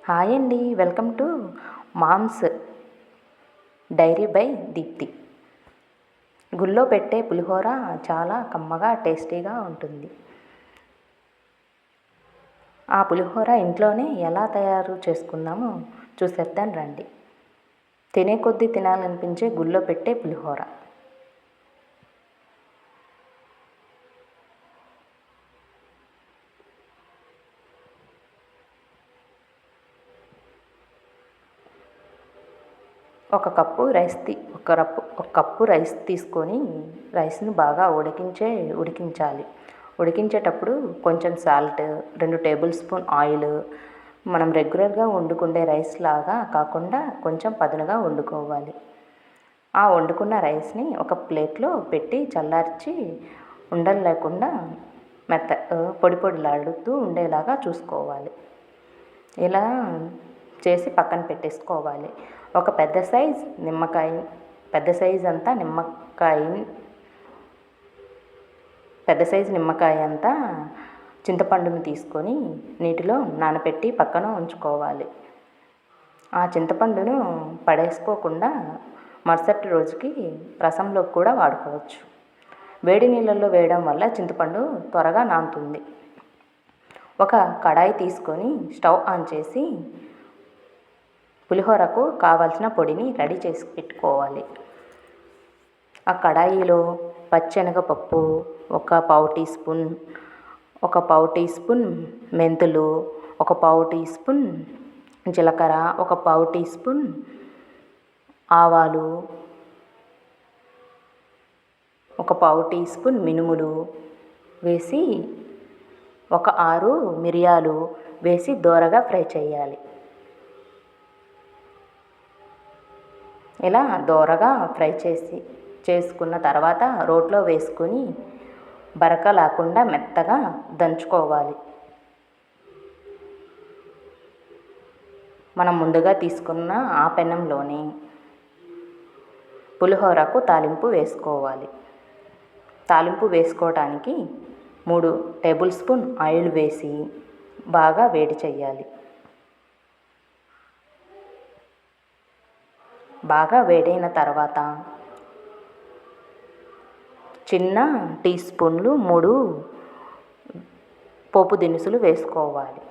Hi అండి, welcome to mom's diary by Deepthi. గుళ్ళో పెట్టే పులిహోర చాలా కమ్మగా టేస్టీగా ఉంటుంది. ఆ పులిహోర ఇంట్లోనే ఎలా తయారు చేసుకుందామో చూసేద్దాం రండి. తినే కొద్దీ తినాలనిపించే గుళ్ళో పెట్టే పులిహోర. ఒక కప్పు రైస్ తీసుకొని రైస్ని బాగా ఉడికించాలి. ఉడికించేటప్పుడు కొంచెం సాల్ట్, 2 టేబుల్ స్పూన్ ఆయిల్. మనం రెగ్యులర్గా వండుకునే రైస్ లాగా కాకుండా కొంచెం పదునుగా వండుకోవాలి. ఆ వండుకున్న రైస్ని ఒక ప్లేట్లో పెట్టి చల్లార్చి ఉండలు లేకుండా పొడిలాడుతూ ఉండేలాగా చూసుకోవాలి. ఇలా చేసి పక్కన పెట్టేసుకోవాలి. ఒక పెద్ద సైజ్ నిమ్మకాయ అంతా చింతపండుని తీసుకొని నీటిలో నానబెట్టి పక్కన ఉంచుకోవాలి. ఆ చింతపండును పడేసుకోకుండా మరుసటి రోజుకి రసంలో కూడా వాడుకోవచ్చు. వేడి నీళ్ళల్లో వేయడం వల్ల చింతపండు త్వరగా నానుతుంది. ఒక కడాయి తీసుకొని స్టవ్ ఆన్ చేసి పులిహోరకు కావాల్సిన పొడిని రెడీ చేసి పెట్టుకోవాలి. ఆ కడాయిలో పచ్చెనగపప్పు ఒక పావు టీ స్పూన్ మెంతులు, ఒక పావు టీ స్పూన్ జీలకర్ర, ఒక పావు టీ స్పూన్ ఆవాలు, ఒక పావు టీ స్పూన్ మినుములు వేసి, ఒక 6 మిరియాలు వేసి దోరగా ఫ్రై చేయాలి. ఇలా దోరగా ఫ్రై చేసుకున్న తర్వాత రోట్లో వేసుకొని బరక లేకుండా మెత్తగా దంచుకోవాలి. మనం ముందుగా తీసుకున్న ఆ పెనంలోనే పులిహోరకు తాలింపు వేసుకోవాలి. తాలింపు వేసుకోవడానికి 3 టేబుల్ స్పూన్ ఆయిల్ వేసి బాగా వేడి చేయాలి. బాగా వేడైన తర్వాత చిన్న టీ స్పూన్లు 3 పోపు దినుసులు వేసుకోవాలి.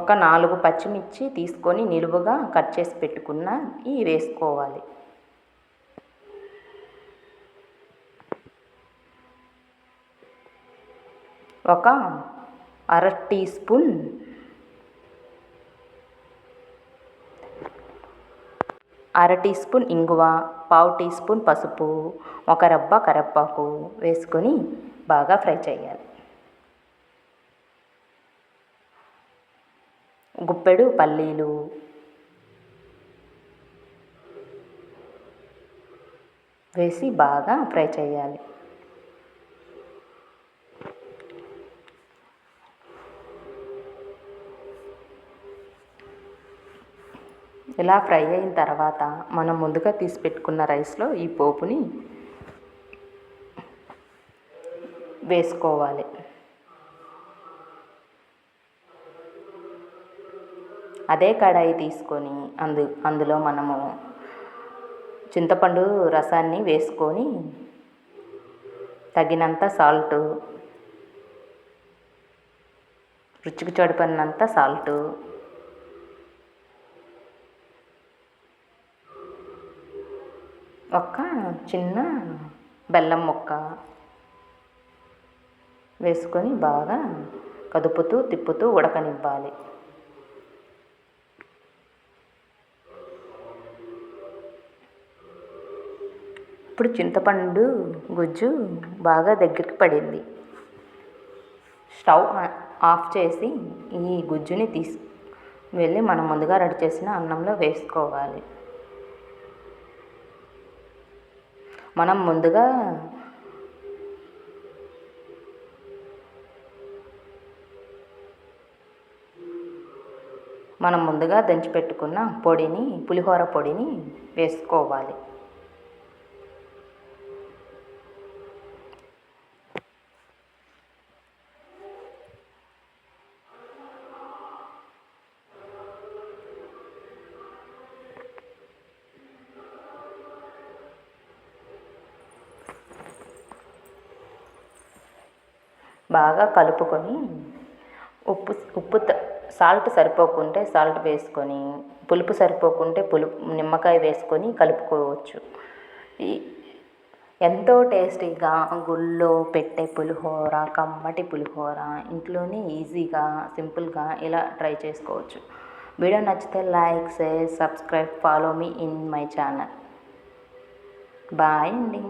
ఒక 4 పచ్చిమిర్చి తీసుకొని నిలువుగా కట్ చేసి పెట్టుకున్న వేసుకోవాలి. ఒక అర టీ స్పూన్ ఇంగువ, పావు టీ స్పూన్ పసుపు, ఒక రెబ్బ కరివేపాకు వేసుకొని బాగా ఫ్రై చేయాలి. గుప్పెడు పల్లీలు వేసి బాగా ఫ్రై చేయాలి. ఇలా ఫ్రై అయిన తర్వాత మనం ముందుగా తీసి పెట్టుకున్న రైస్లో ఈ పోపుని వేసుకోవాలి. అదే కడాయి తీసుకొని అందులో మనము చింతపండు రసాన్ని వేసుకొని తగినంత సాల్టు, రుచికి సరిపడినంత సాల్టు, ఒక చిన్న బెల్లం ముక్క వేసుకొని బాగా కదుపుతూ తిప్పుతూ ఉడకనివ్వాలి. ఇప్పుడు చింతపండు గుజ్జు బాగా దగ్గరికి పడింది. స్టవ్ ఆఫ్ చేసి ఈ గుజ్జుని వెళ్ళి మనం ముందుగా రెడీ చేసిన అన్నంలో వేసుకోవాలి. మనం ముందుగా దంచి పెట్టుకున్న పులిహోర పొడిని వేసుకోవాలి. బాగా కలుపుకొని ఉప్పు ఉప్పు సాల్ట్ సరిపోకుంటే సాల్ట్ వేసుకొని, పులుపు సరిపోకుంటే నిమ్మకాయ వేసుకొని కలుపుకోవచ్చు. ఎంతో టేస్టీగా గుళ్ళో పెట్టే పులిహోర, కమ్మటి పులిహోర ఇంట్లోనే ఈజీగా సింపుల్గా ఇలా ట్రై చేసుకోవచ్చు. వీడియో నచ్చితే like, share, subscribe, follow me in my channel. Bye అండి.